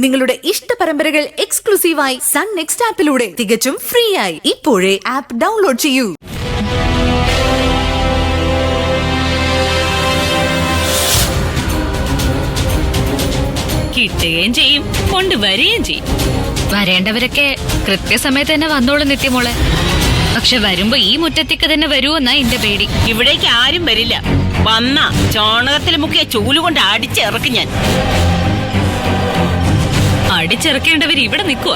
നിങ്ങളുടെ ഇഷ്ട പരമ്പരകൾ എക്സ്ക്ലൂസീവായി സൺ നെക്സ്റ്റ് ആപ്പിലൂടെ തികച്ചും ഫ്രീ ആയി. ഇപ്പോഴേ ആപ്പ് ഡൗൺലോഡ് ചെയ്യൂ. കിട്ടുകയും ചെയ്യും, കൊണ്ടുവരികയും ചെയ്യും. വരേണ്ടവരൊക്കെ കൃത്യസമയത്ത് തന്നെ വന്നോളൂ നിത്യമോളെ. പക്ഷെ വരുമ്പോ ഈ മുറ്റത്തേക്ക് തന്നെ വരുമെന്നാ എന്റെ പേടി. ഇവിടേക്ക് ആരും വരില്ല. വന്ന ചോണകത്തിൽ മുക്കിയ ചൂലുകൊണ്ട് അടിച്ചിറക്കും ഞാൻ. അടിച്ചിറക്കേണ്ടവർ ഇവിടെ നിൽക്കുക.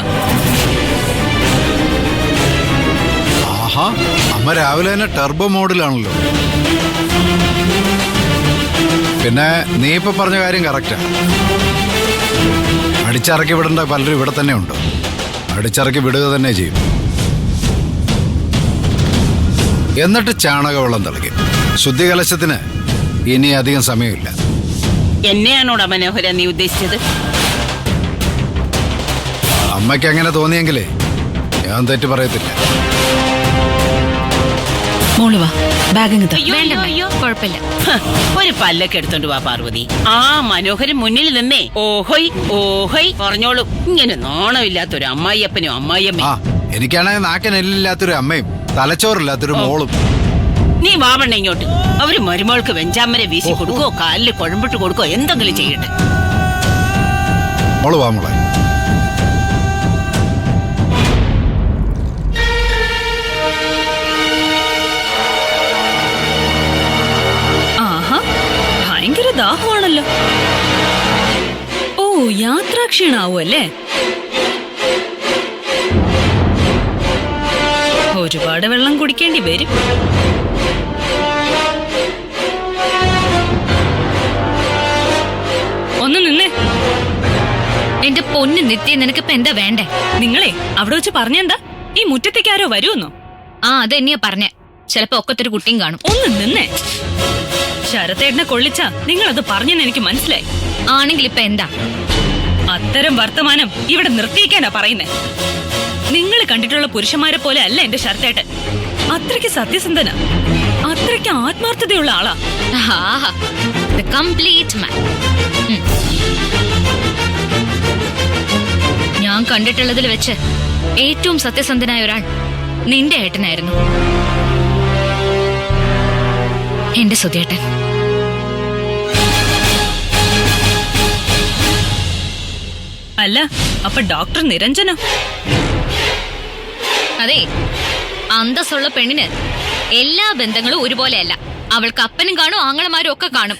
ആഹാ, അമ്മ രാവിലെ തന്നെ ടെർബോ മോഡിലാണല്ലോ. പിന്നെ നീ ഇപ്പൊ പറഞ്ഞ കാര്യം കറക്റ്റാ. അടിച്ചിറക്കി വിടേണ്ട പലരും ഇവിടെ തന്നെ ഉണ്ട്. അടിച്ചിറക്കി വിടുക തന്നെ ചെയ്യും. എന്നിട്ട് ചാണകവെള്ളം തളിക്കും. ശുദ്ധികലശത്തിന് ഇനി അധികം സമയമില്ല. എന്നെയാണോടാ മനോഹര നീ ഉദ്ദേശിച്ചത്? അമ്മയ്ക്ക് അങ്ങനെ തോന്നിയെങ്കിലേ ഞാൻ തെറ്റ് പറയത്തില്ല. കുഴപ്പമില്ല. ഒരു പല്ലൊക്കെ എടുത്തോണ്ട് വാ പാർവതി. ആ മനോഹരൻ മുന്നിൽ നിന്നേ ഓഹോയ് ഓഹോയ് പറഞ്ഞോളൂ. ഇങ്ങനെ നാണമില്ലാത്തൊരു അമ്മായിയപ്പനും അമ്മായിയമ്മയും. എനിക്കാണെങ്കിൽ നാക്കനെല്ലില്ലാത്തൊരു അമ്മയും തലച്ചോറില്ലാത്തൊരു മോളും. നീ വാവണ്ണ ഇങ്ങോട്ട്. അവര് മരുമോൾക്ക് വെഞ്ചാമരെ വീശി കൊടുക്കോ, കാലില് കുഴമ്പിട്ട് കൊടുക്കോ, എന്തെങ്കിലും ചെയ്യട്ടെ. മോള് വാ മോളെ. ഭയങ്കര ദാഹമാണല്ലോ. ഓ, യാത്രാക്ഷീണാവൂ അല്ലേ? ഒരുപാട് വെള്ളം കുടിക്കേണ്ടി വരും. ഒന്ന് നിന്നേ. എന്റെ പൊന്ന് നിത്യ, നിനക്കിപ്പോ എന്താ വേണ്ടേ? നിങ്ങളെ അവിടെ വെച്ച് പറഞ്ഞെന്താ? ഈ മുറ്റത്തേക്ക് ആരോ വരുമെന്നോ? അതെന്നെയാ പറഞ്ഞേ. ചിലപ്പോ ഒക്കത്തൊരു കുട്ടിയും കാണും. ഒന്ന് നിന്നേ. ശരത്തേട്ടനെ കൊള്ളിച്ചാ നിങ്ങളത് പറഞ്ഞെന്ന് എനിക്ക് മനസ്സിലായി. ആണെങ്കിൽ ഇപ്പൊ എന്താ? അത്തരം വർത്തമാനം ഇവിടെ നിർത്തിയിക്കാനാ പറയുന്നേ. നിങ്ങൾ കണ്ടിട്ടുള്ള പുരുഷന്മാരെ പോലെ അല്ല എന്റെ ശരത്തേട്ടൻ. അത്രയ്ക്ക് സത്യസന്ധനാ, അത്രയ്ക്ക് ആത്മാർത്ഥതയുള്ള ആളാ. Complete man. ഞാൻ കണ്ടിട്ടുള്ളതിൽ വെച്ച് ഏറ്റവും സത്യസന്ധനായ ഒരാൾ നിന്റെ ഏട്ടനായിരുന്നു, എന്റെ സുധിയേട്ടൻ. അല്ല, അപ്പൊ ഡോക്ടർ നിരഞ്ജനോ? അതെ, അന്തസ്സുള്ള പെണ്ണിന് എല്ലാ ബന്ധങ്ങളും ഒരുപോലെയല്ല. അവൾക്ക് അപ്പനും കാണും, ആങ്ങളമാരും ഒക്കെ കാണും.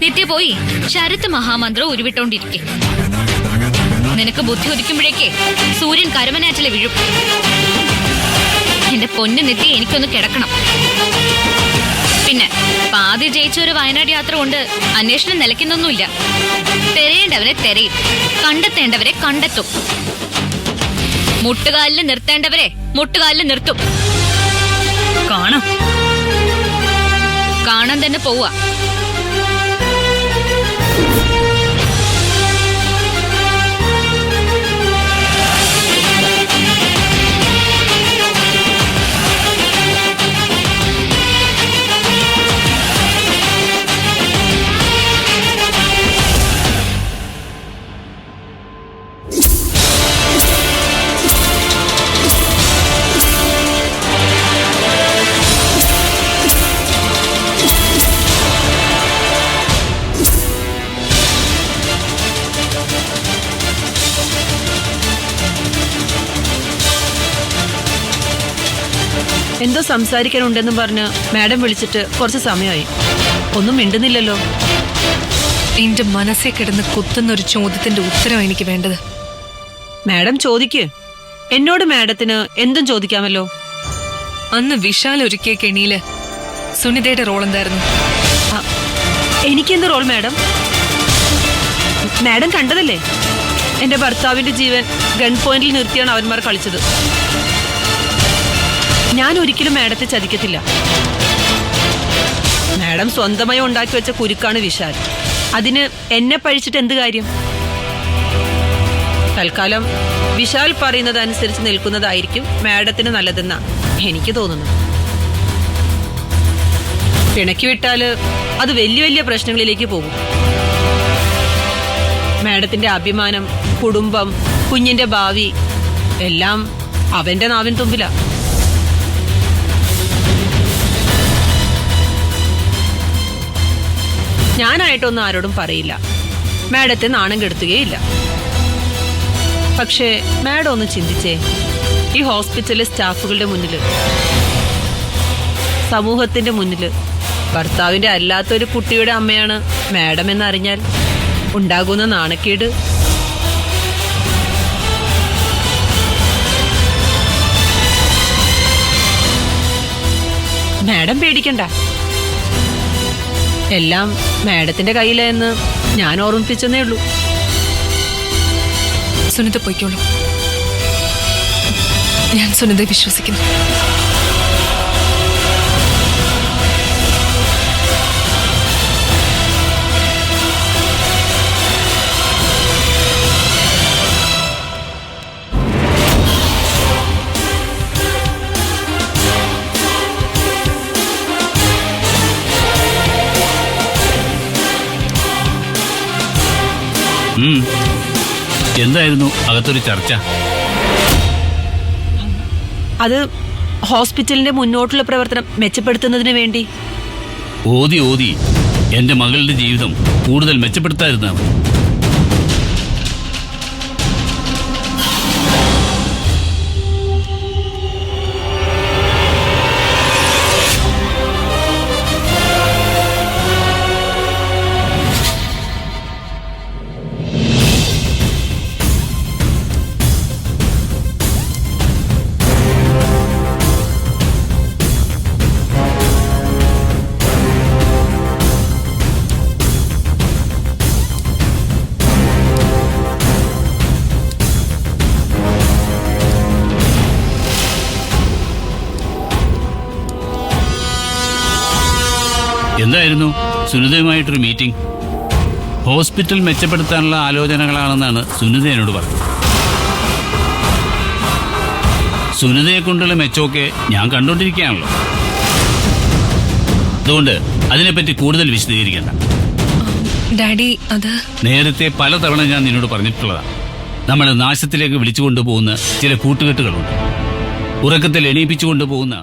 നിത്യ പോയി ശരത്ത് മഹാമന്ത്രം ഉരുവിട്ടോണ്ടിരിക്കെ. നിനക്ക് ബുദ്ധി ഉദിക്കുമ്പോഴേക്കേ സൂര്യൻ കരമനാറ്റില് വീഴും. എന്റെ പൊന്നു നിത്യ, എനിക്കൊന്ന് കിടക്കണം. പിന്നെ പാതി ജയിച്ച ഒരു വയനാട് യാത്ര കൊണ്ട് അന്വേഷണം നിലയ്ക്കുന്നൊന്നുമില്ല. തെരയേണ്ടവരെ തെരയും, കണ്ടെത്തേണ്ടവരെ കണ്ടെത്തും, മുട്ടുകാലില് നിർത്തേണ്ടവരെ മുട്ടുകാലില് നിർത്തും. കാണാൻ തന്നെ പോവാ. എന്തോ സംസാരിക്കാനുണ്ടെന്നും പറഞ്ഞ് മാഡം വിളിച്ചിട്ട് കുറച്ച് സമയമായി. ഒന്നും മിണ്ടുന്നില്ലല്ലോ. എന്റെ മനസ്സിൽ കിടന്ന് കുത്തുന്നൊരു ചോദ്യത്തിന്റെ ഉത്തരം എനിക്ക് വേണ്ടത്. മാഡം ചോദിക്ക്. എന്നോട് മാഡത്തിന് എന്തും ചോദിക്കാമല്ലോ. അന്ന് വിശാൽ ഒരുക്കിയ കെണിയില് സുനിതയുടെ റോൾ എന്തായിരുന്നു? എനിക്കെന്ത് റോൾ മാഡം? മാഡം കണ്ടതല്ലേ, എന്റെ ഭർത്താവിന്റെ ജീവൻ ഗൺ പോയിന്റിൽ നിർത്തിയാണ് അവന്മാർ കളിച്ചത്. ഞാൻ ഒരിക്കലും മാഡത്തെ ചതിക്കത്തില്ല. മാഡം സ്വന്തമായി ഉണ്ടാക്കി വെച്ച കുരുക്കാണ് വിശാൽ. അതിന് എന്നെ പഴിച്ചിട്ട് എന്ത് കാര്യം? തൽക്കാലം വിശാൽ പറയുന്നത് അനുസരിച്ച് നിൽക്കുന്നതായിരിക്കും മാഡത്തിന് നല്ലതെന്നാ എനിക്ക് തോന്നുന്നു. പിണക്കി വിട്ടാല് അത് വലിയ വലിയ പ്രശ്നങ്ങളിലേക്ക് പോകും. മാഡത്തിന്റെ അഭിമാനം, കുടുംബം, കുഞ്ഞിന്റെ ഭാവി എല്ലാം അവന്റെ നാവിൻ തുമ്പിലാ. ഞാനായിട്ടൊന്നും ആരോടും പറയില്ല, മാഡത്തെ നാണം കെടുത്തുകയില്ല. പക്ഷേ മാഡം ഒന്ന് ചിന്തിച്ചേ, ഈ ഹോസ്പിറ്റലിലെ സ്റ്റാഫുകളുടെ മുന്നിൽ, സമൂഹത്തിന്റെ മുന്നിൽ ഭർത്താവിന്റെ അല്ലാത്തൊരു കുട്ടിയുടെ അമ്മയാണ് മാഡം എന്നറിഞ്ഞാൽ ഉണ്ടാകുന്ന നാണക്കേട്. മാഡം പേടിക്കണ്ട, എല്ലാം മാഡത്തിന്റെ കയ്യിലെന്ന് ഞാൻ ഓർമ്മിപ്പിച്ചെന്നേ ഉള്ളൂ. സുനിത പൊയ്ക്കോളൂ. ഞാൻ സുനിതയെ വിശ്വസിക്കുന്നു. എന്തായിരുന്നു അകത്തൊരു ചർച്ച? അത് ഹോസ്പിറ്റലിന്റെ മുന്നോട്ടുള്ള പ്രവർത്തനം മെച്ചപ്പെടുത്തുന്നതിന് വേണ്ടി. ഓതി ഓതി എന്റെ മകളുടെ ജീവിതം കൂടുതൽ മെച്ചപ്പെടുത്താതിരുന്നാ മതി. എന്തായിരുന്നു സുനിതയുമായിട്ടൊരു മീറ്റിംഗ്? ഹോസ്പിറ്റൽ മെച്ചപ്പെടുത്താനുള്ള ആലോചനകളാണെന്നാണ് സുനിത എന്നോട് പറഞ്ഞത്. സുനിതയെ കൊണ്ടുള്ള മെച്ചമൊക്കെ ഞാൻ കണ്ടോണ്ടിരിക്കുകയാണല്ലോ. അതുകൊണ്ട് അതിനെപ്പറ്റി കൂടുതൽ വിശദീകരിക്കണ്ട. ഡാഡി, അത് നേരത്തെ പലതവണ ഞാൻ നിന്നോട് പറഞ്ഞിട്ടുള്ളതാണ്. നമ്മളെ നാശത്തിലേക്ക് വിളിച്ചു കൊണ്ടുപോകുന്ന ചില കൂട്ടുകെട്ടുകളുണ്ട്. ഉറക്കത്തിൽ എണീപ്പിച്ചു കൊണ്ടുപോകുന്ന